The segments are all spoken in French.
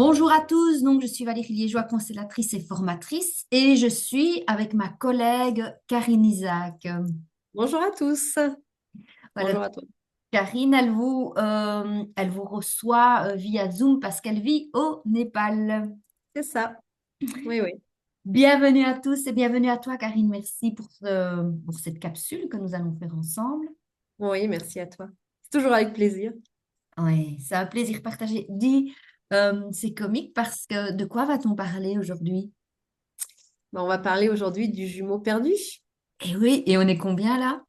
Bonjour à tous, donc je suis Valérie Liégeois, constellatrice et formatrice, et je suis avec ma collègue Karine Isaac. Bonjour à tous. Voilà, Bonjour à toi. Karine, elle vous reçoit via Zoom parce qu'elle vit au Népal. C'est ça. Oui, oui. Bienvenue à tous et bienvenue à toi, Karine. Merci pour cette capsule que nous allons faire ensemble. Oui, merci à toi. C'est toujours avec plaisir. Oui, c'est un plaisir partagé. Dis, c'est comique parce que de quoi va-t-on parler aujourd'hui? On va parler aujourd'hui du jumeau perdu. Eh oui, et on est combien là?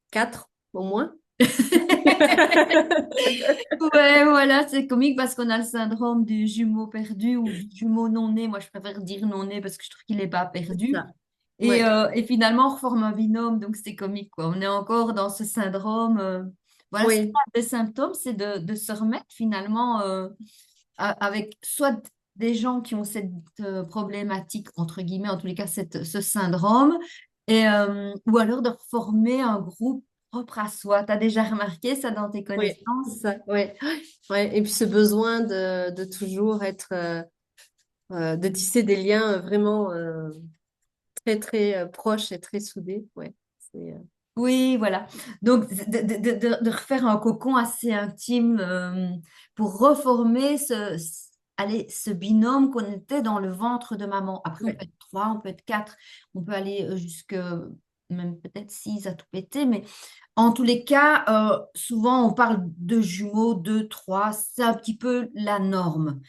4 au moins. Ouais, voilà, c'est comique parce qu'on a le syndrome du jumeau perdu ou du jumeau non né. Moi, je préfère dire non né parce que je trouve qu'il n'est pas C'est perdu. ça. Et, Ouais. euh, et finalement, on reforme un binôme, donc c'est comique, quoi. On est encore dans ce syndrome. Voilà, c'est Oui. ça, le symptôme, c'est de se remettre finalement avec soit des gens qui ont cette problématique, entre guillemets, en tous les cas, ce syndrome, ou alors de reformer un groupe propre à soi. Tu as déjà remarqué ça dans tes Oui, c'est connaissances? ça. Ouais. Ouais. Et puis ce besoin de toujours être, de tisser des liens vraiment très, très proches et très soudés. Ouais. C'est, Oui, voilà. Donc, de refaire un cocon assez intime pour reformer allez, ce binôme qu'on était dans le ventre de maman. Après, on ouais. peut être trois, on peut être quatre, on peut aller jusque même peut-être six à tout péter. Mais en tous les cas, souvent, on parle de jumeaux, deux, trois. C'est un petit peu la norme.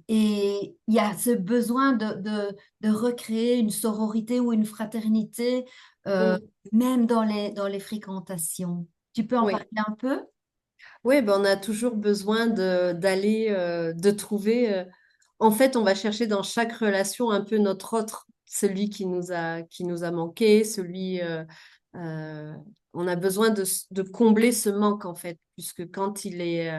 Et il y a ce besoin de recréer une sororité ou une fraternité. euh, Mm. Même dans les fréquentations. Tu peux en Oui. parler un peu? Oui, ben, on a toujours besoin d'aller, de trouver. En fait, on va chercher dans chaque relation un peu notre autre, celui qui nous a manqué, euh, on a besoin de combler ce manque, en fait, puisque quand il est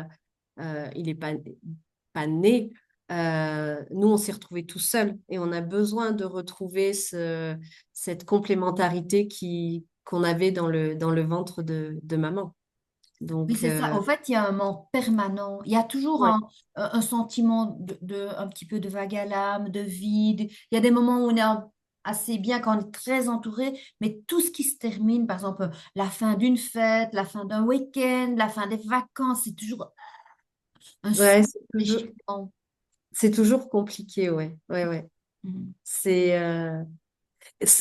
pas né, nous, on s'est retrouvés tout seuls et on a besoin de retrouver cette complémentarité qu'on avait dans le ventre de maman. Oui, Donc, c'est ça. En fait, il y a un manque permanent. Il y a toujours ouais. un sentiment un petit peu de vague à l'âme, de vide. Il y a des moments où on est assez bien quand on est très entouré, mais tout ce qui se termine, par exemple, la fin d'une fête, la fin d'un week-end, la fin des vacances, c'est toujours un Ouais, toujours, déchirement. c'est toujours compliqué, ouais. Ouais, ouais. Mhm. C'est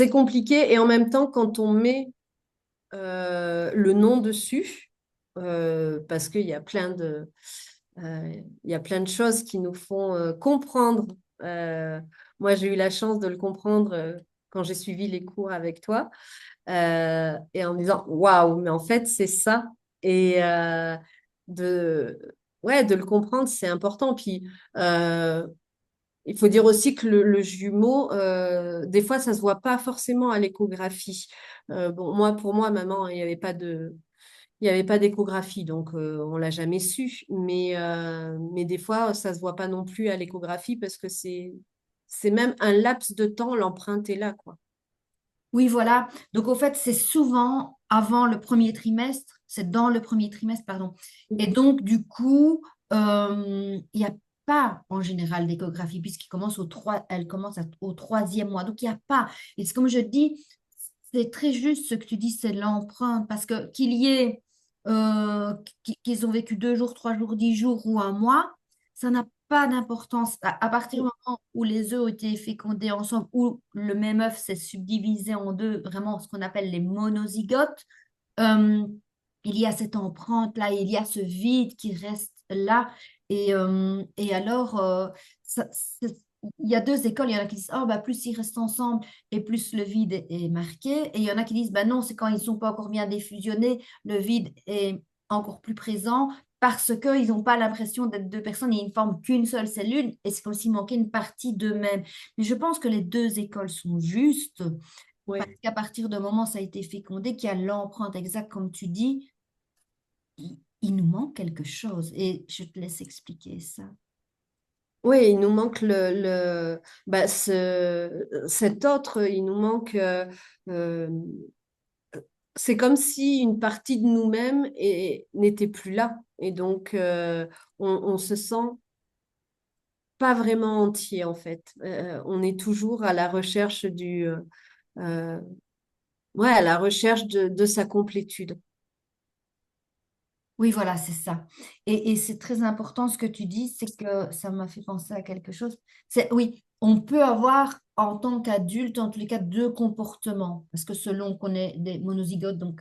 compliqué et en même temps, quand on met le nom dessus, parce il y a plein de choses qui nous font comprendre. Euh, Moi, j'ai eu la chance de le comprendre quand j'ai suivi les cours avec toi, et en me disant, waouh, mais en fait, c'est ça. Et de, ouais, de le comprendre, c'est important. Puis, euh, il faut dire aussi que le jumeau, des fois, ça se voit pas forcément à l'échographie. Bon, pour moi, maman, il y avait pas d'échographie, donc on l'a jamais su. Mais des fois, ça se voit pas non plus à l'échographie parce que c'est même un laps de temps, l'empreinte est là, quoi. Oui, voilà. Donc, au fait, c'est souvent avant le premier trimestre, c'est dans le premier trimestre, pardon. Et donc, du coup, il n'y a pas en général d'échographie elle commence au troisième mois. Donc, il n'y a pas. Et c'est comme je dis, c'est très juste ce que tu dis, c'est l'empreinte. Parce que qu'il y ait, qu'ils ont vécu 2 jours, 3 jours, 10 jours ou un mois, ça n'a pas d'importance. À partir du moment où les œufs ont été fécondés ensemble, où le même œuf s'est subdivisé en deux, vraiment ce qu'on appelle les monozygotes, euh, il y a cette empreinte-là, il y a ce vide qui reste là. Et alors, il y a deux écoles. Il y en a qui disent, oh, bah, plus ils restent ensemble et plus le vide est marqué. Et il y en a qui disent, bah, non, c'est quand ils ne sont pas encore bien défusionnés, le vide est encore plus présent parce qu'ils n'ont pas l'impression d'être deux personnes, ils ne forment qu'une seule cellule et c'est comme s'il manquait une partie d'eux-mêmes. Mais je pense que les deux écoles sont justes parce Ouais. qu'à partir du moment où ça a été fécondé, qu'il y a l'empreinte exacte comme tu dis, il nous manque quelque chose et je te laisse expliquer ça. Oui, il nous manque cet autre, il nous manque. Euh, c'est comme si une partie de nous-mêmes n'était plus là. Et donc, on se sent pas vraiment entier en fait. On est toujours à la recherche euh, ouais, à la recherche de sa complétude. Oui, voilà, c'est ça. Et c'est très important ce que tu dis, c'est que ça m'a fait penser à quelque chose. C'est, oui, on peut avoir en tant qu'adulte, en tous les cas, deux comportements. Parce que selon qu'on est des monozygotes, donc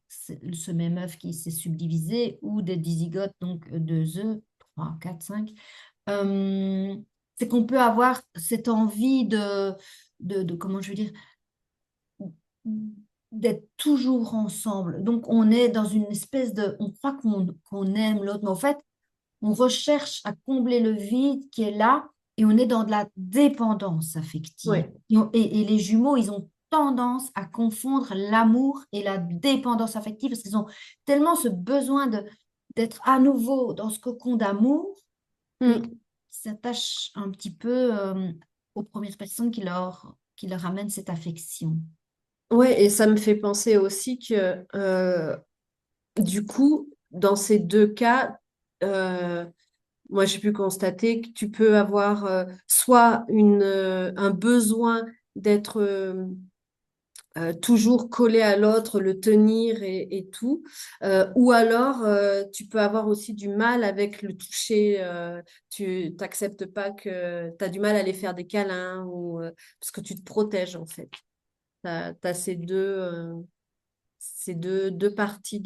c'est ce même œuf qui s'est subdivisé, ou des dizygotes, donc deux œufs, trois, quatre, cinq, euh, c'est qu'on peut avoir cette envie comment je veux dire, d'être toujours ensemble. Donc, on est dans une espèce de... On croit qu'on aime l'autre, mais en fait, on recherche à combler le vide qui est là et on est dans de la dépendance affective. Ouais, Et les jumeaux, ils ont tendance à confondre l'amour et la dépendance affective parce qu'ils ont tellement ce besoin d'être à nouveau dans ce cocon d'amour qu'ils mm. s'attachent un petit peu aux premières personnes qui leur amènent cette affection. Ouais, et ça me fait penser aussi que du coup, dans ces deux cas, euh, moi j'ai pu constater que tu peux avoir soit un besoin d'être toujours collé à l'autre, le tenir et tout. Ou alors, tu peux avoir aussi du mal avec le toucher. Tu n'acceptes pas que tu as du mal à aller faire des câlins ou, parce que tu te protèges en fait. Tu as, deux parties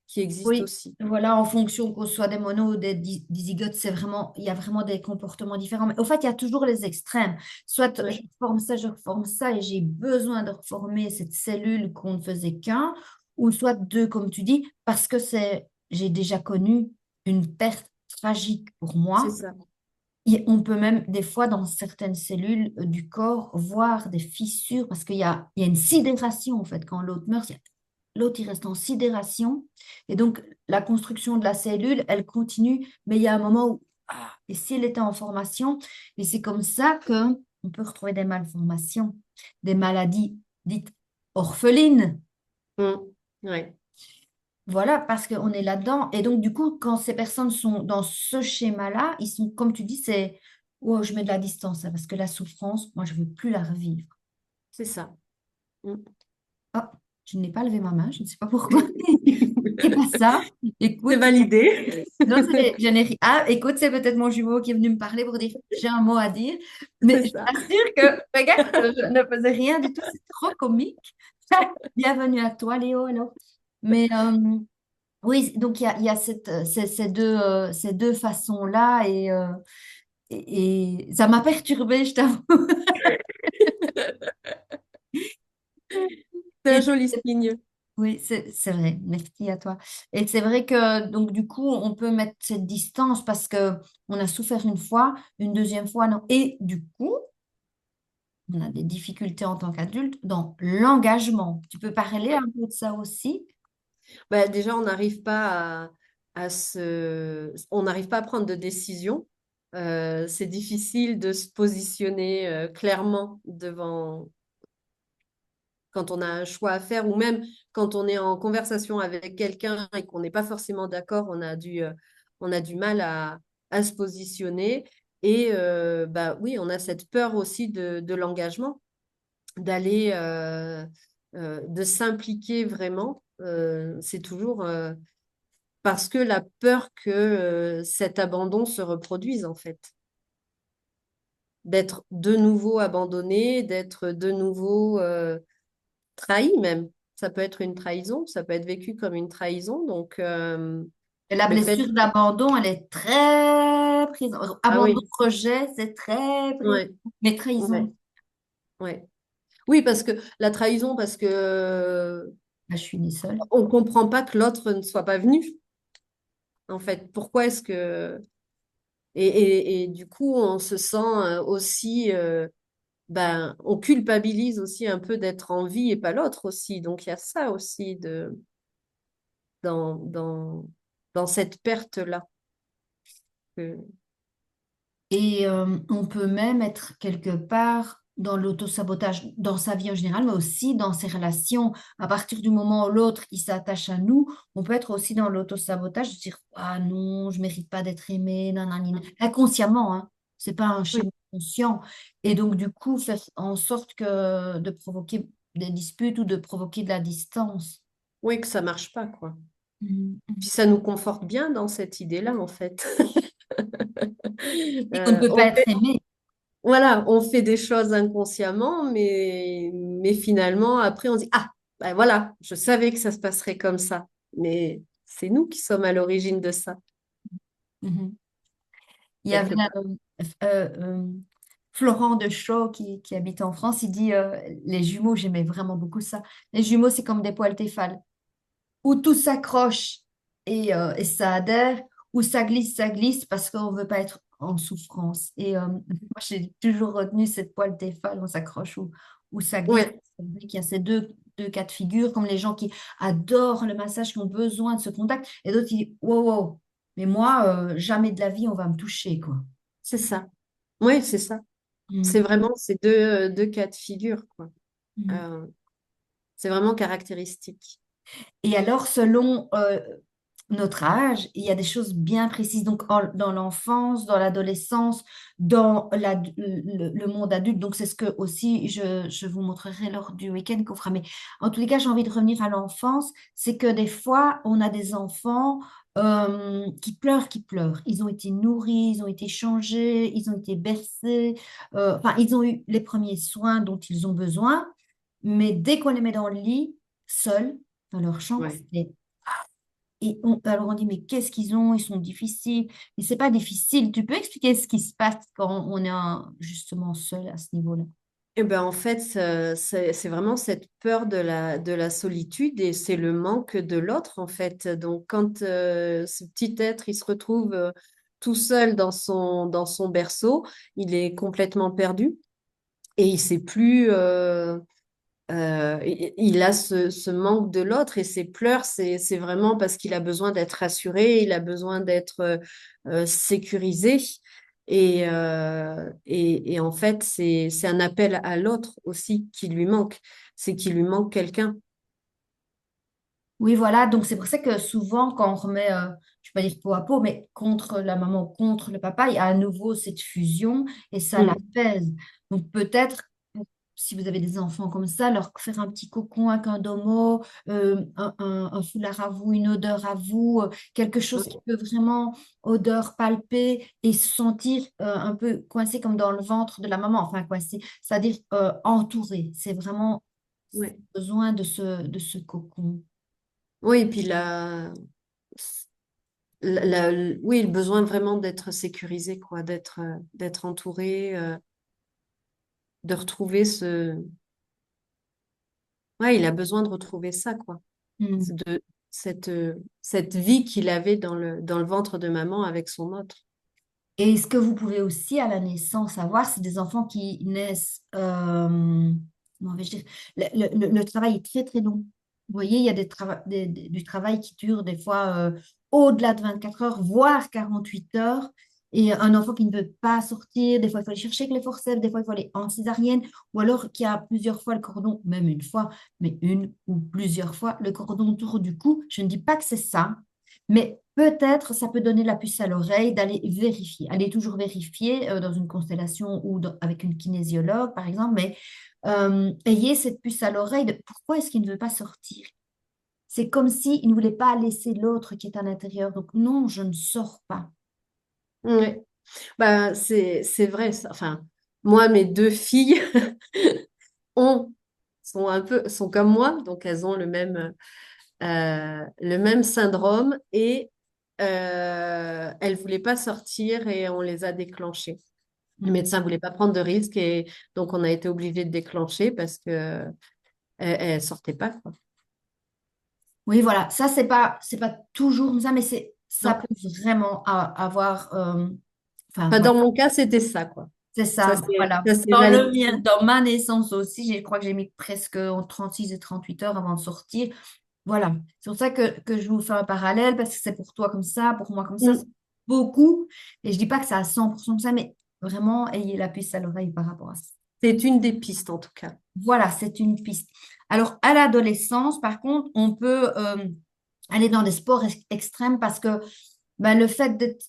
qui existent Oui, aussi. voilà, en fonction qu'on soit des monos ou des zygotes, c'est vraiment, il y a vraiment des comportements différents. Mais au fait, il y a toujours les extrêmes. Soit Ouais, je reforme ça et j'ai besoin de reformer cette cellule qu'on ne faisait qu'un, ou soit deux, comme tu dis, parce que j'ai déjà connu une perte tragique pour c'est moi. ça. Et on peut même, des fois, dans certaines cellules du corps, voir des fissures parce il y a une sidération, en fait, quand l'autre meurt. L'autre, il reste en sidération. Et donc, la construction de la cellule, elle continue, mais il y a un moment où, et si elle était en formation, et c'est comme ça que on peut retrouver des malformations, des maladies dites orphelines. Mm. Ouais, Voilà, parce qu'on est là-dedans. Et donc, du coup, quand ces personnes sont dans ce schéma-là, ils sont, comme tu dis, c'est, oh, je mets de la distance, hein, parce que la souffrance, moi, je ne veux plus la revivre. c'est ça. Mm. Ah, je n'ai pas levé ma main, je ne sais pas pourquoi. C'est pas ça. C'est Écoute, validé. non, je n'ai rien. Ah, écoute, c'est peut-être mon jumeau qui est venu me parler pour dire j'ai un mot à dire. Mais C'est je ça. t'assure que, regarde, je ne faisais rien du tout. C'est trop comique. Bienvenue à toi, Léo, alors. Mais oui, donc il y a ces deux façons-là et ça m'a perturbée, je t'avoue. C'est un Et joli signe. oui, c'est vrai. Merci à toi. Et c'est vrai que donc du coup, on peut mettre cette distance parce que on a souffert une fois, une deuxième fois, non. Et du coup, on a des difficultés en tant qu'adulte dans l'engagement. Tu peux parler un peu de ça aussi? Bah, déjà, on n'arrive pas à prendre de décision. C'est difficile de se positionner clairement devant quand on a un choix à faire ou même quand on est en conversation avec quelqu'un et qu'on n'est pas forcément d'accord, on a du mal à se positionner. Et bah oui, on a cette peur aussi de l'engagement, d'aller, de s'impliquer vraiment. C'est toujours parce que la peur que cet abandon se reproduise, en fait. D'être de nouveau abandonné, d'être de nouveau trahi même. Ça peut être une trahison, ça peut être vécu comme une trahison. Donc, Et la le fait... blessure d'abandon, elle est très présente. Ah Abandon, oui, rejet, c'est très présent. ouais, Mais ouais, trahison, ouais. Oui, parce que la trahison, parce que bah, je suis née seule. on comprend pas que l'autre ne soit pas venu. En fait, pourquoi est-ce que... Et du coup, on se sent aussi... ben, on culpabilise aussi un peu d'être en vie et pas l'autre aussi. Donc, il y a ça aussi dans, dans, dans cette perte-là. Que- Et on peut même être quelque part. dans l'auto-sabotage dans sa vie en général, mais aussi dans ses relations. À partir du moment où l'autre, il s'attache à nous, on peut être aussi dans l'auto-sabotage, de dire, ah non, je mérite pas d'être aimé, nanani. Inconsciemment, hein. C'est pas un Oui, schéma conscient. Et donc, du coup, faire en sorte que de provoquer des disputes ou de provoquer de la distance. oui, que ça marche pas, quoi. Mhm. Puis ça nous conforte bien dans cette idée-là, en fait. Et qu'on ne peut pas On être fait, aimé. voilà, on fait des choses inconsciemment, mais finalement, après, on dit, ah, ben voilà, je savais que ça se passerait comme ça. Mais c'est nous qui sommes à l'origine de ça, Mhm. Il y avait quelque part. euh, euh, Florent de Chaux qui habite en France, il dit les jumeaux, j'aimais vraiment beaucoup ça. Les jumeaux, c'est comme des poils Tefal, où tout s'accroche et ça adhère, où ça glisse parce qu'on ne veut pas être en souffrance. Et moi, j'ai toujours retenu cette poêle Tefal, on s'accroche ou ça glisse. Ouais, C'est vrai qu'il y a ces deux cas de figure, comme les gens qui adorent le massage, qui ont besoin de ce contact, et d'autres qui disent, wow, wow, mais moi, jamais de la vie, on va me toucher, quoi. c'est ça. Oui, c'est ça. C'est Mm. vraiment ces deux cas de figure, quoi. Mm. Euh, c'est vraiment caractéristique. Et alors, selon notre âge, il y a des choses bien précises. Donc, dans l'enfance, dans l'adolescence, dans le monde adulte. Donc, c'est ce que aussi je vous montrerai lors du week-end qu'on fera. Mais en tous les cas, j'ai envie de revenir à l'enfance. C'est que des fois, on a des enfants qui pleurent, qui pleurent. Ils ont été nourris, ils ont été changés, ils ont été bercés. Enfin, ils ont eu les premiers soins dont ils ont besoin. Mais dès qu'on les met dans le lit, seuls, dans leur chambre, Ouais. alors on dit, mais qu'est-ce qu'ils ont? Ils sont difficiles. Mais c'est pas difficile. Tu peux expliquer ce qui se passe quand on est justement seul à ce niveau-là? Eh ben, en fait, c'est vraiment cette peur de la solitude et c'est le manque de l'autre, en fait. Donc, quand ce petit être, il se retrouve tout seul dans son berceau, il est complètement perdu et il sait plus. Il a ce manque de l'autre et ses pleurs, c'est vraiment parce qu'il a besoin d'être rassuré, il a besoin d'être sécurisé. Et en fait, c'est un appel à l'autre aussi qui lui manque. C'est qu'il lui manque quelqu'un. Oui, voilà. Donc, c'est pour ça que souvent, quand on remet, je ne vais pas dire peau à peau, mais contre la maman, contre le papa, il y a à nouveau cette fusion et ça Mm. l'apaise. Donc, peut-être, si vous avez des enfants comme ça, leur faire un petit cocon avec un domo, un foulard à vous, une odeur à vous, quelque chose qui Oui, peut vraiment odeur palper et se sentir un peu coincé comme dans le ventre de la maman, enfin coincé, c'est-à-dire entouré. C'est vraiment ouais. besoin de ce cocon. Oui, et puis oui, le besoin vraiment d'être sécurisé, quoi, d'être entouré, de retrouver Ouais, il a besoin de retrouver ça, quoi. Hmm. C'est de cette vie qu'il avait dans le ventre de maman avec son autre. Et ce que vous pouvez aussi à la naissance avoir, c'est des enfants qui naissent, comment vais-je dire, le travail est très très long. Vous voyez, il y a du travail qui dure des fois au-delà de 24 heures, voire 48 heures. Et un enfant qui ne veut pas sortir, des fois il faut aller chercher avec les forceps, des fois il faut aller en césarienne, ou alors qui a plusieurs fois le cordon, même une fois, mais une ou plusieurs fois le cordon autour du cou. Je ne dis pas que c'est ça, mais peut-être ça peut donner la puce à l'oreille d'aller vérifier. Allez toujours vérifier dans une constellation ou avec une kinésiologue, par exemple, mais ayez cette puce à l'oreille de pourquoi est-ce qu'il ne veut pas sortir? C'est comme s'il ne voulait pas laisser l'autre qui est à l'intérieur. Donc non, je ne sors pas. Ouais. Bah, c'est vrai. Enfin, moi, mes deux filles ont, sont comme moi, donc elles ont le même syndrome et elles voulaient pas sortir et on les a déclenchées. Le Mm. médecin voulait pas prendre de risques et donc on a été obligé de déclencher parce que elles sortaient pas, quoi. Oui, voilà, ça, c'est pas toujours comme ça, mais ça Non. peut vraiment avoir, enfin, Enfin, voilà. dans mon cas, c'était ça, quoi. C'est ça, voilà. Ça s'est Dans le validé. mien, dans ma naissance aussi, je crois que j'ai mis presque entre 36 et 38 heures avant de sortir. Voilà. C'est pour ça que je vous fais un parallèle, parce que c'est pour toi comme ça, pour moi comme ça, c'est Mm. beaucoup. Et je dis pas que c'est à 100% comme ça, mais vraiment, ayez la puce à l'oreille par rapport à ça. C'est une des pistes en tout cas. Voilà, c'est une piste. Alors, à l'adolescence, par contre, on peut aller dans des sports extrêmes parce que ben, le fait d'être,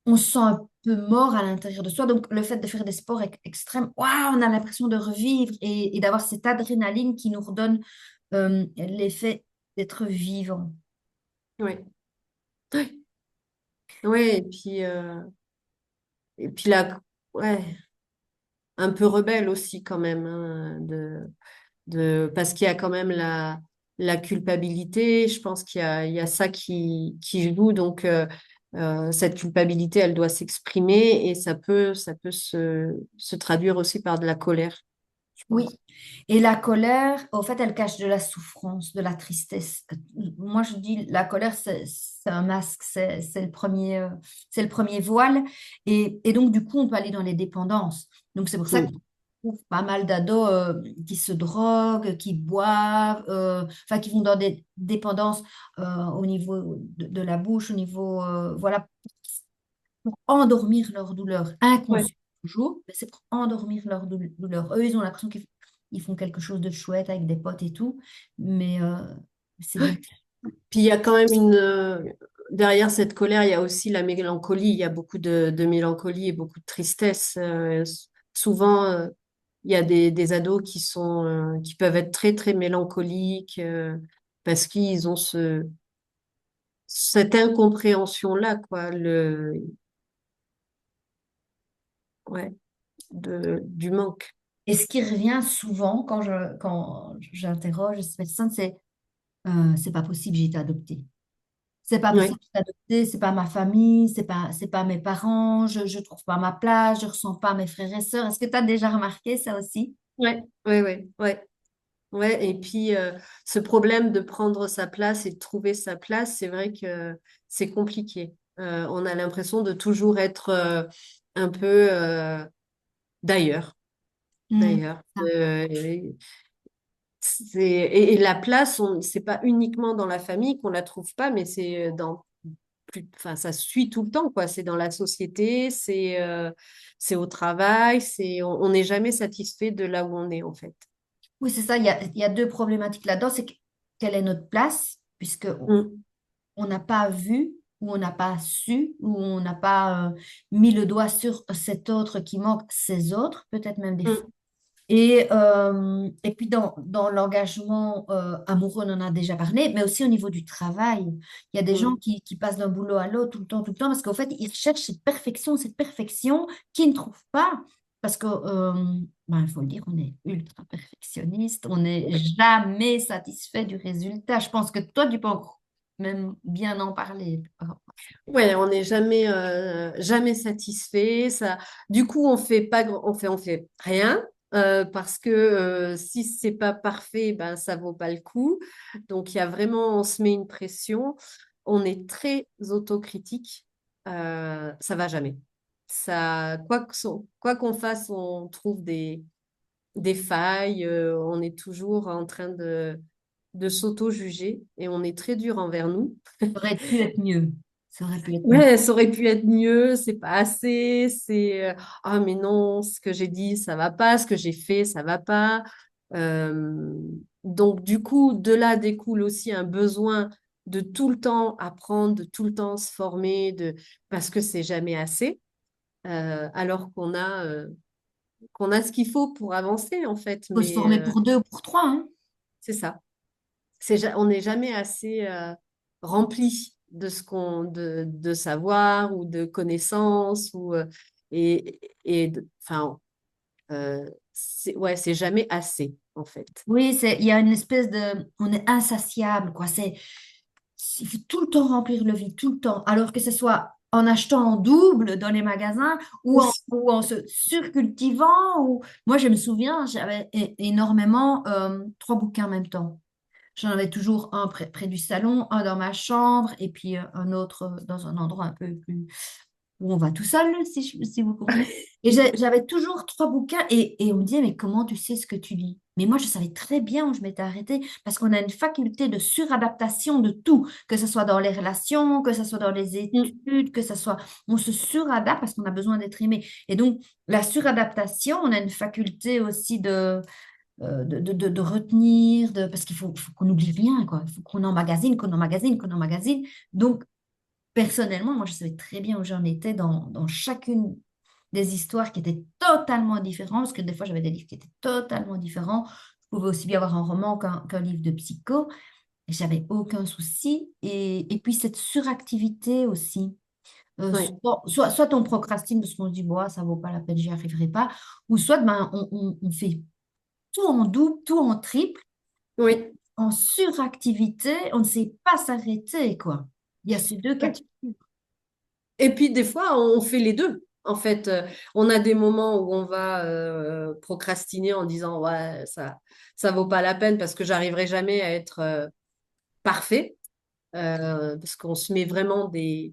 on se sent un peu mort à l'intérieur de soi. Donc, le fait de faire des sports extrêmes, waouh, on a l'impression de revivre et d'avoir cette adrénaline qui nous redonne l'effet d'être vivant. Oui. Ouais, et puis là, ouais, un peu rebelle aussi quand même, hein, parce qu'il y a quand même la culpabilité. Je pense il y a ça qui joue. Donc, cette culpabilité, elle doit s'exprimer et ça peut se traduire aussi par de la colère, je Oui. pense. Et la colère, au fait, elle cache de la souffrance, de la tristesse. Moi, je dis, la colère, c'est un masque, c'est le premier voile. Et donc, du coup, on peut aller dans les dépendances. Donc, c'est pour ça qu'on Mm, trouve pas mal d'ados qui se droguent, qui boivent, enfin, qui vont dans des dépendances au niveau de la bouche, au niveau, voilà, pour endormir leur douleur, ouais. inconscient toujours, mais c'est pour endormir leur douleur. Eux, ils ont l'impression qu'ils font quelque chose de chouette avec des potes et tout, mais c'est bien. Puis il y a quand même derrière cette colère, il y a aussi la mélancolie. Il y a beaucoup de mélancolie et beaucoup de tristesse. Souvent, il y a des ados qui peuvent être très, très mélancoliques parce qu'ils ont cette incompréhension-là, quoi, ouais, du manque. Et ce qui revient souvent quand j'interroge ces personnes, c'est pas possible, j'ai été adoptée. C'est pas Ouais, possible, j'ai été adoptée, c'est pas ma famille, c'est pas mes parents, je trouve pas ma place, je ressens pas mes frères et sœurs. Est-ce que tu as déjà remarqué ça aussi? ouais, ouais, ouais, ouais. Ouais, et puis ce problème de prendre sa place et de trouver sa place, c'est vrai que c'est compliqué. On a l'impression de toujours être un peu d'ailleurs, Hmm, d'ailleurs. Et la place, c'est pas uniquement dans la famille qu'on la trouve pas, mais c'est dans enfin, ça suit tout le temps, quoi. C'est dans la société, c'est au travail, on n'est jamais satisfait de là où on est, en fait. Oui, c'est ça, il y a deux problématiques là-dedans. Quelle est notre place, puisque Mm, on n'a pas vu, ou on n'a pas su, ou on n'a pas mis le doigt sur cet autre qui manque, ces autres, peut-être même des fois. mm, Et puis dans l'engagement amoureux, on en a déjà parlé, mais aussi au niveau du travail. Il y a des gens mm. qui passent d'un boulot à l'autre tout le temps, parce qu'en fait, ils recherchent cette perfection qu'ils ne trouvent pas. Parce que, ben, il faut le dire, on est ultra perfectionniste, on n'est jamais satisfait du résultat. Je pense que toi, tu peux encore même bien en parler. Ouais, on n'est jamais, jamais satisfait. Ça, du coup, on fait pas, on fait rien parce que si c'est pas parfait, ben ça vaut pas le coup. Donc il y a vraiment, on se met une pression. On est très autocritique. Ça va jamais. Ça, quoi qu'on fasse, on trouve des failles. On est toujours en train de s'auto-juger et on est très dur envers nous. Ça aurait pu être mieux. Ça aurait pu être mieux. Ouais, ça aurait pu être mieux, c'est pas assez, ah mais non, ce que j'ai dit, ça va pas, ce que j'ai fait, ça va pas. Euh, donc du coup, de là découle aussi un besoin de tout le temps apprendre, de tout le temps se former, parce que c'est jamais assez, alors qu'on a ce qu'il faut pour avancer en fait. Il faut se Mais former pour deux ou pour trois, hein. c'est ça. On n'est jamais assez rempli de de savoir ou de connaissances enfin ouais, c'est jamais assez en fait. Oui, il y a une espèce on est insatiable, quoi. Il faut tout le temps remplir le vide, tout le temps. Alors que ce soit en achetant en double dans les magasins ou en se surcultivant. Moi, je me souviens, j'avais énormément trois bouquins en même temps. J'en avais toujours un près du salon, un dans ma chambre et puis un autre dans un endroit un peu plus où on va tout seul, si vous comprenez. Et j'avais toujours trois bouquins et on me disait, mais comment tu sais ce que tu lis? Mais moi, je savais très bien où je m'étais arrêtée parce qu'on a une faculté de suradaptation de tout, que ce soit dans les relations, que ce soit dans les Mm. études, que ce soit... On se suradapte parce qu'on a besoin d'être aimé. Et donc, la suradaptation, on a une faculté aussi de retenir, parce faut qu'on n'oublie rien, quoi. Il faut qu'on emmagasine, qu'on emmagasine, qu'on emmagasine. Donc, personnellement, moi, je savais très bien où j'en étais dans chacune des histoires qui étaient totalement différentes, parce que des fois, j'avais des livres qui étaient totalement différents. Je pouvais aussi bien avoir un roman qu'un livre de psycho, et j'avais aucun souci. Et puis, cette suractivité aussi. Ouais. Soit on procrastine parce qu'on se dit, bon, ça vaut pas la peine, j'y arriverai pas, ou soit ben, on fait tout en double, tout en triple, Oui. en suractivité, on ne sait pas s'arrêter, quoi. Il y a ces deux cas de Ouais. figure. Et puis des fois, on fait les deux. En fait, on a des moments où on va procrastiner en disant ouais, ça vaut pas la peine parce que j'arriverai jamais à être parfait, parce qu'on se met vraiment des,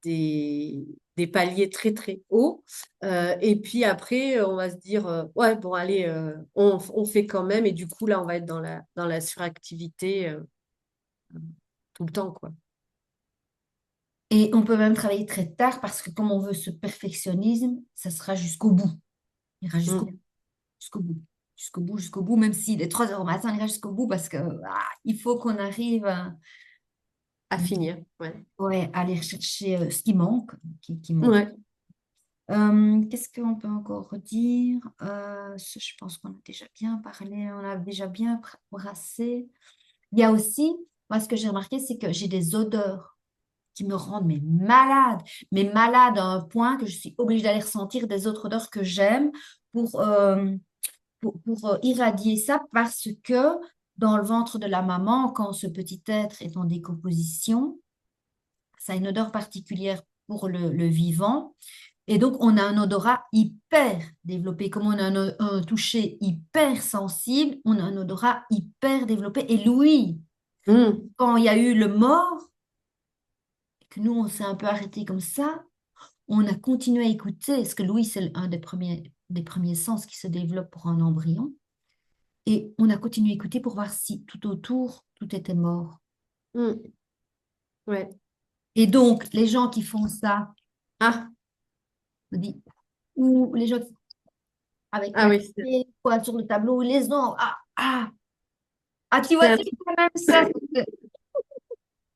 des paliers très très hauts. Et puis après, on va se dire ouais, bon, allez, on fait quand même. Et du coup, là, on va être dans la suractivité tout le temps, quoi. Et on peut même travailler très tard parce que comme on veut ce perfectionnisme, ça sera jusqu'au bout. Il ira Mm. jusqu'au bout, jusqu'au bout, jusqu'au bout, même s'il est 3 heures au matin, il ira jusqu'au bout parce que il faut qu'on arrive À finir, ouais. ouais, à aller rechercher ce qui manque, qui manque. Ouais. Qu'est-ce qu'on peut encore dire? Je pense qu'on a déjà bien parlé, on a déjà bien brassé. Il y a aussi, moi, ce que j'ai remarqué, c'est que j'ai des odeurs qui me rendent mais malade à un point que je suis obligée d'aller ressentir des autres odeurs que j'aime pour, irradier ça parce que dans le ventre de la maman, quand ce petit être est en décomposition, ça a une odeur particulière pour le vivant. Et donc, on a un odorat hyper développé. Comme on a un toucher hyper sensible, on a un odorat hyper développé. Et Louis, Mm. quand il y a eu le mort, que nous, on s'est un peu arrêté comme ça, on a continué à écouter, parce que Louis, c'est un des premiers sens qui se développe pour un embryon. Et on a continué à écouter pour voir si tout autour, tout était mort. Mm. Ouais. Et donc, les gens qui font ça, Ah, on dit, ou les gens avec ah la oui, clé, quoi, sur le tableau, les ont, tu c'est vois, c'est quand même ça.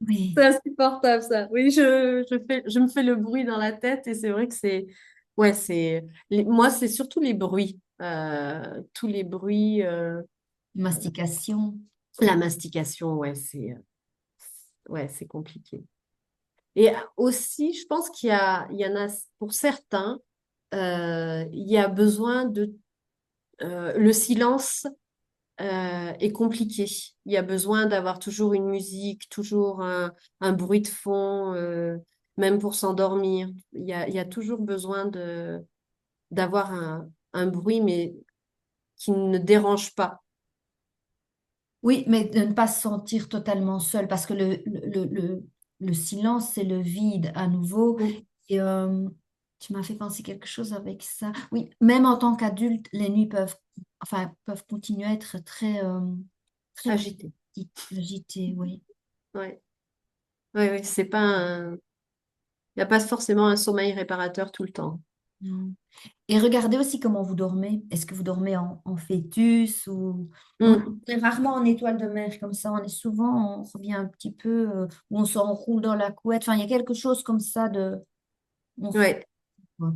Oui, c'est insupportable ça. Oui, je me fais le bruit dans la tête et c'est vrai que c'est, ouais, moi, c'est surtout les bruits. Tous les bruits, mastication. la mastication, ouais, c'est compliqué. Et aussi, je pense il y en a, pour certains, il y a besoin le silence est compliqué. Il y a besoin d'avoir toujours une musique, toujours un bruit de fond, même pour s'endormir. Il y a toujours besoin d'avoir un bruit, mais qui ne dérange pas. Oui, mais de ne pas se sentir totalement seul, parce que le silence, c'est le vide à nouveau. Mm. Et tu m'as fait penser quelque chose avec ça. Oui, même en tant qu'adulte, les nuits peuvent continuer à être très Agité. petites, agitées, oui. Ouais. Ouais, ouais, c'est pas un... Il n'y a pas forcément un sommeil réparateur tout le temps. Non. Et regardez aussi comment vous dormez. Est-ce que vous dormez en fœtus ou on Mm. est rarement en étoile de mer comme ça. On est souvent, on revient un petit peu, ou on s'enroule dans la couette. Enfin, il y a quelque chose comme ça on fait Ouais. quoi.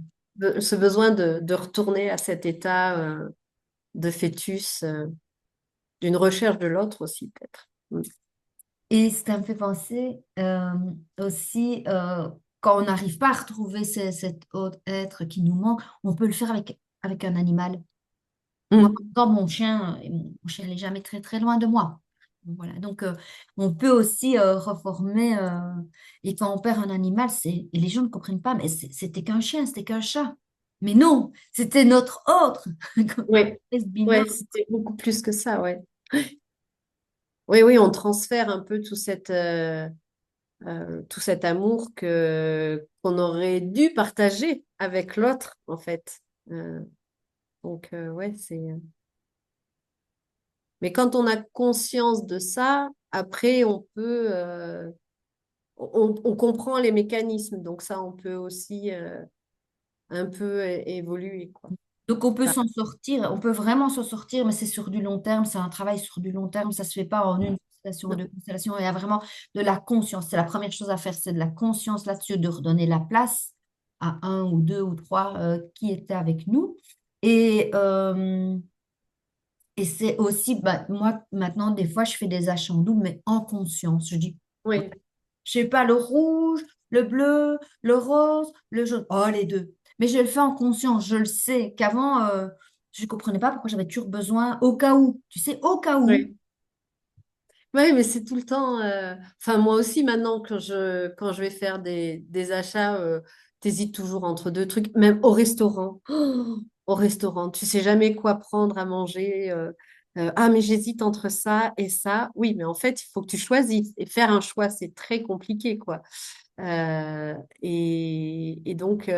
Ce besoin de retourner à cet état de fœtus, d'une recherche de l'autre aussi, peut-être. Mm. Et ça me fait penser aussi quand on n'arrive pas à retrouver cet autre être qui nous manque, on peut le faire avec un animal. Moi, Mm. quand mon chien, mon chien n'est jamais très très loin de moi. Voilà, donc on peut aussi reformer, et quand on perd un animal, et les gens ne comprennent pas, mais c'était qu'un chien, c'était qu'un chat. Mais non, c'était notre autre, Ouais. espèce binôme. Ouais, c'était beaucoup plus que ça, ouais. Oui, oui, on transfère un peu tout cette, tout cet amour qu'on aurait dû partager avec l'autre, en fait. Euh, ouais, Mais quand on a conscience de ça, après, on comprend les mécanismes. Donc ça, on peut aussi un peu évoluer, quoi. Donc, on peut Enfin, s'en sortir, on peut vraiment s'en sortir, mais c'est sur du long terme, c'est un travail sur du long terme, ça ne se fait pas en une constellation ou non. deux constellations, il y a vraiment de la conscience. C'est la première chose à faire, c'est de la conscience là-dessus, de redonner la place à un ou deux ou trois qui étaient avec nous. Et, euh, et c'est aussi, bah, moi, maintenant, des fois, je fais des achats en double, mais en conscience. Je dis, Oui, je sais pas, le rouge, le bleu, le rose, le jaune. Oh, les deux. Mais je le fais en conscience. Je le sais qu'avant, je ne comprenais pas pourquoi j'avais toujours besoin au cas où. Tu sais, au cas où. oui. Oui, mais c'est tout le temps. Enfin, moi aussi, maintenant, quand je vais faire des achats, t'hésites toujours entre deux trucs, même au restaurant. Oh, au restaurant, tu sais jamais quoi prendre à manger. Ah, mais j'hésite entre ça et ça. Oui, mais en fait, il faut que tu choisisses. Et faire un choix, c'est très compliqué, quoi. Et donc,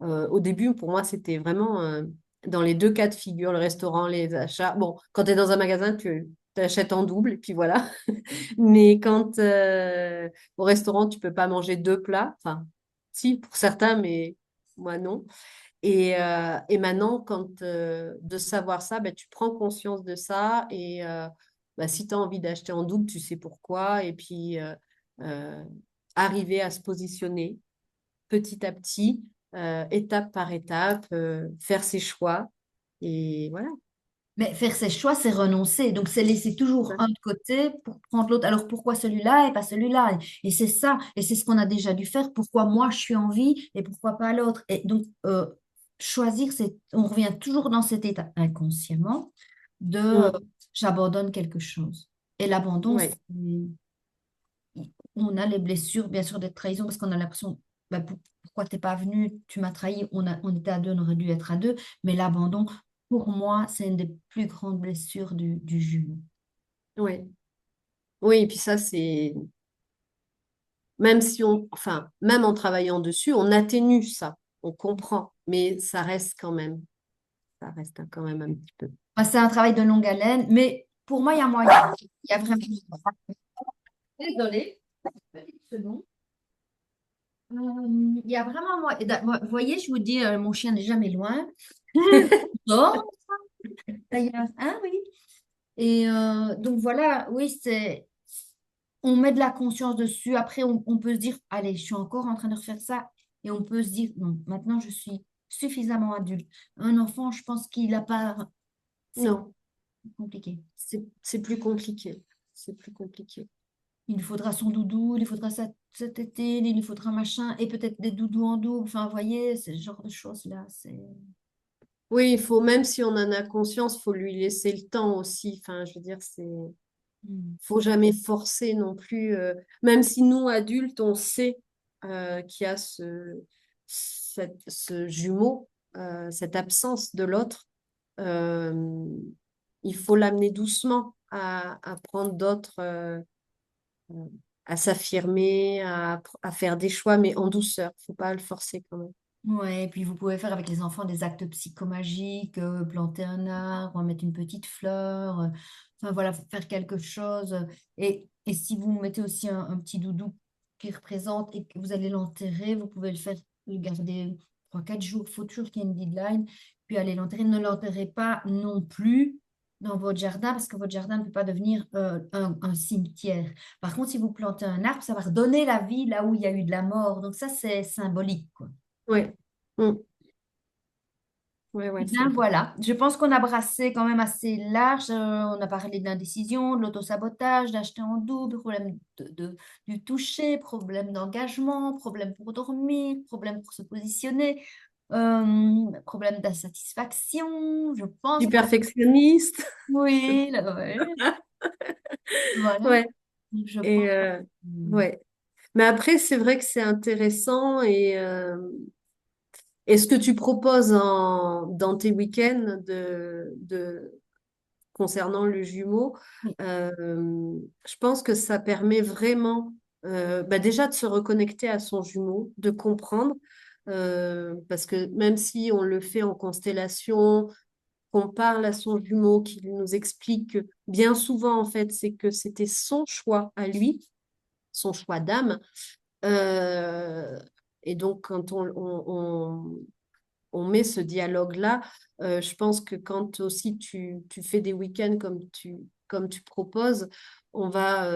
au début, pour moi, c'était vraiment dans les deux cas de figure, le restaurant, les achats. Bon, quand tu es dans un magasin, tu achètes en double, et puis voilà. Mais quand au restaurant, tu peux pas manger deux plats. Enfin, si, pour certains, mais moi, non. Et maintenant, de savoir ça, ben, tu prends conscience de ça. Et ben, si tu as envie d'acheter en double, tu sais pourquoi. Et puis, euh, arriver à se positionner petit à petit, étape par étape, faire ses choix. Et voilà. Mais faire ses choix, c'est renoncer. Donc, c'est laisser toujours Ouais. un de côté pour prendre l'autre. Alors, pourquoi celui-là et pas celui-là? Et c'est ça. Et c'est ce qu'on a déjà dû faire. Pourquoi moi, je suis en vie et pourquoi pas l'autre? Et donc, choisir, on revient toujours dans cet état inconsciemment de Mm. j'abandonne quelque chose. Et l'abandon, Ouais. on a les blessures, bien sûr, d'être trahison parce qu'on a l'impression, bah, pourquoi t'es pas venu, tu m'as trahi, on était à deux, on aurait dû être à deux. Mais l'abandon, pour moi, c'est une des plus grandes blessures du jumeau. Ouais. Oui, et puis ça, c'est même si enfin, même en travaillant dessus, on atténue ça, on comprend, mais ça reste quand même un petit peu. Bah, c'est un travail de longue haleine, mais pour moi, il y a moyen. Il y a vraiment. Désolée, petite seconde. Il y a vraiment moyen. Vous voyez, je vous dis, mon chien n'est jamais loin. Non, d'ailleurs, hein, oui. Et donc voilà, oui, on met de la conscience dessus. Après, on peut se dire, allez, je suis encore en train de refaire ça. Et on peut se dire, non, maintenant, je suis suffisamment adulte. Un enfant, je pense qu'il n'a pas. C'est Non, compliqué. c'est plus compliqué. C'est plus compliqué. Il lui faudra son doudou, il lui faudra sa tétine, il lui faudra machin, et peut-être des doudous en double. Enfin, vous voyez, c'est ce genre de choses-là. Oui, il faut, même si on en a conscience, faut lui laisser le temps aussi. Enfin, je veux dire, Hmm. faut jamais forcer non plus. Même si nous, adultes, on sait qu'il y a ce jumeau, cette absence de l'autre, euh, il faut l'amener doucement à prendre d'autres, à s'affirmer, à faire des choix, mais en douceur. Faut pas le forcer quand même. Ouais, et puis vous pouvez faire avec les enfants des actes psychomagiques, planter un arbre, mettre une petite fleur, enfin voilà, faire quelque chose. Et si vous mettez aussi un petit doudou qui représente et que vous allez l'enterrer, vous pouvez le faire, le garder 3 4 jours, il faut toujours qu'il y ait une deadline, puis aller l'enterrer. Ne l'enterrez pas non plus dans votre jardin parce que votre jardin ne peut pas devenir un cimetière. Par contre, si vous plantez un arbre, ça va redonner la vie là où il y a eu de la mort. Donc ça, c'est symbolique, quoi. Ouais. Mm. Ouais, Eh ouais, c'est bien, important. voilà, je pense qu'on a brassé quand même assez large. On a parlé de l'indécision, de l'autosabotage, d'acheter en double, problème du toucher, problème d'engagement, problème pour dormir, problème pour se positionner, problème d'insatisfaction. Je pense Du que perfectionniste. oui, là, ouais, voilà. Ouais. Donc, je pense. Et que- ouais. Mais après, c'est vrai que c'est intéressant et ce que tu proposes dans tes week-ends concernant le jumeau, Oui. je pense que ça permet vraiment. bah déjà de se reconnecter à son jumeau, de comprendre, parce que même si on le fait en constellation, qu'on parle à son jumeau, qu'il nous explique que bien souvent, en fait, c'est que c'était son choix à lui, son choix d'âme. Euh, et donc, quand on met ce dialogue-là, je pense que quand aussi tu fais des week-ends comme tu proposes, on va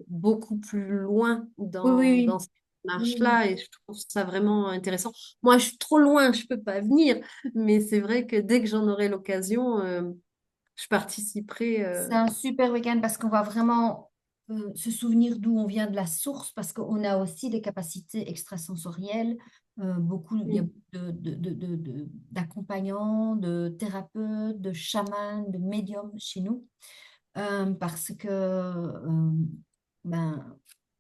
beaucoup plus loin Oui, dans oui, cette oui, oui. marche-là et je trouve ça vraiment intéressant. Moi, je suis trop loin, je peux pas venir, mais c'est vrai que dès que j'en aurai l'occasion, je participerai. C'est un super week-end parce qu'on va vraiment se souvenir d'où on vient de la source, parce qu'on a aussi des capacités extrasensorielles. Beaucoup, il y a Mm. beaucoup d'accompagnants, de thérapeutes, de chamans, de médiums chez nous, parce que ben,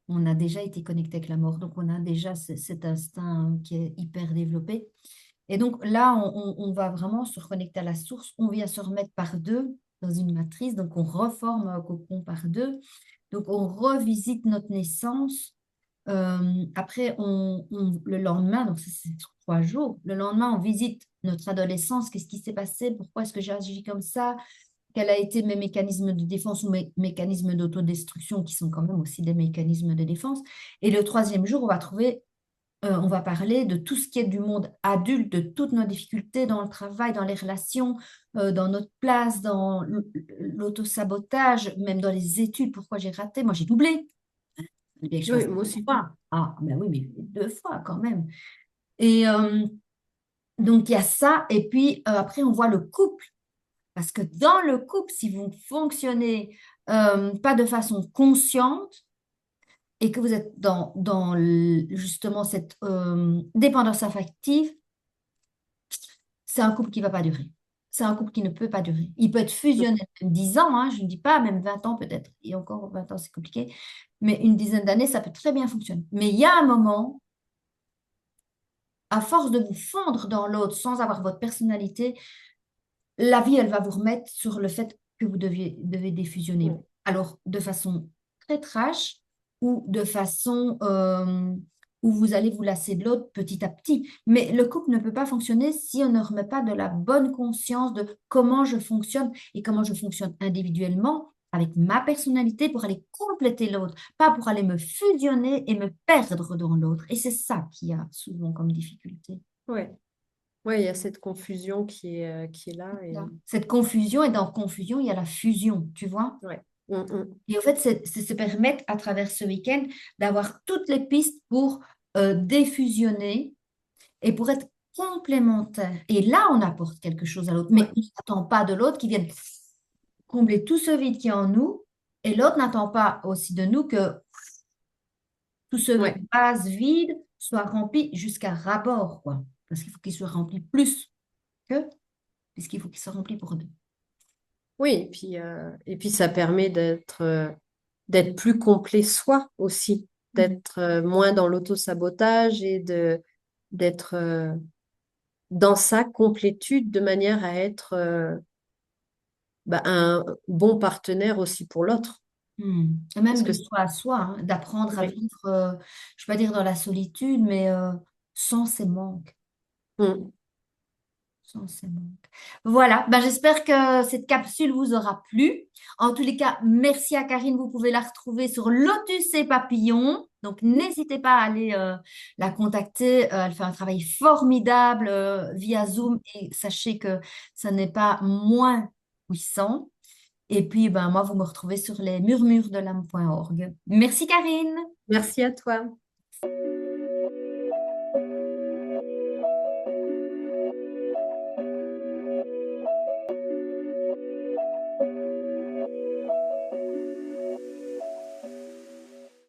on a déjà été connecté avec la mort, donc on a déjà cet instinct qui est hyper développé. Et donc là, on va vraiment se reconnecter à la source. On vient se remettre par deux dans une matrice. Donc on reforme un cocon par deux. Donc on revisite notre naissance. Après, le lendemain, donc ça, c'est sur 3 jours, le lendemain, on visite notre adolescence. Qu'est-ce qui s'est passé? Pourquoi est-ce que j'ai agi comme ça? Quels a été mes mécanismes de défense ou mes mécanismes d'autodestruction qui sont quand même aussi des mécanismes de défense? Et le troisième jour, on va parler de tout ce qui est du monde adulte, de toutes nos difficultés dans le travail, dans les relations, dans notre place, dans l'autosabotage, même dans les études. Pourquoi j'ai raté? Moi, j'ai doublé. Eh bien, je fasse Oui, moi 2 aussi. fois. Ah, ben oui, mais 2 fois quand même. Et donc, il y a ça. Et puis, après, on voit le couple. Parce que dans le couple, si vous fonctionnez pas de façon consciente, et que vous êtes justement cette dépendance affective, c'est un couple qui ne va pas durer. C'est un couple qui ne peut pas durer. Il peut être fusionné même 10 ans, hein, je ne dis pas, même 20 ans peut-être. Et encore 20 ans, c'est compliqué. Mais une dizaine d'années, ça peut très bien fonctionner. Mais il y a un moment, à force de vous fondre dans l'autre sans avoir votre personnalité, la vie, elle va vous remettre sur le fait que vous devez défusionner. Mm. Alors, de façon très trash ou de façon où vous allez vous lasser de l'autre petit à petit. Mais le couple ne peut pas fonctionner si on ne remet pas de la bonne conscience de comment je fonctionne et comment je fonctionne individuellement avec ma personnalité pour aller compléter l'autre, pas pour aller me fusionner et me perdre dans l'autre. Et c'est ça qu'il y a souvent comme difficulté. Ouais. Ouais, il y a cette confusion qui est là. Et... Là. Cette confusion, et dans confusion, il y a la fusion, tu vois? Ouais. Mm. Et au fait, c'est se permettre à travers ce week-end d'avoir toutes les pistes pour défusionner et pour être complémentaires. Et là, on apporte quelque chose à l'autre, mais Ouais. on n'attend pas de l'autre qui vienne combler tout ce vide qui est en nous, et l'autre n'attend pas aussi de nous que tout ce Ouais. vase vide soit rempli jusqu'à ras-bord, quoi. Parce qu'il faut qu'il soit rempli plus que, puisqu'il faut qu'il soit rempli pour deux. Oui, et puis ça permet d'être plus complet soi aussi, Mhm. d'être moins dans l'auto-sabotage et d'être dans sa complétude de manière à être bah, un bon partenaire aussi pour l'autre. Et Parce même que de soi à soi, hein, d'apprendre à oui. vivre, je ne vais pas dire dans la solitude, mais sans ces manques. Mm. Sans ces manques. Voilà, ben, j'espère que cette capsule vous aura plu. En tous les cas, merci à Karine. Vous pouvez la retrouver sur Lotus et Papillons. Donc, n'hésitez pas à aller la contacter. Elle fait un travail formidable via Zoom et sachez que ça n'est pas moins puissant. Et puis, ben, moi, vous me retrouvez sur les murmures de l'âme.org. Merci, Karine. Merci à toi.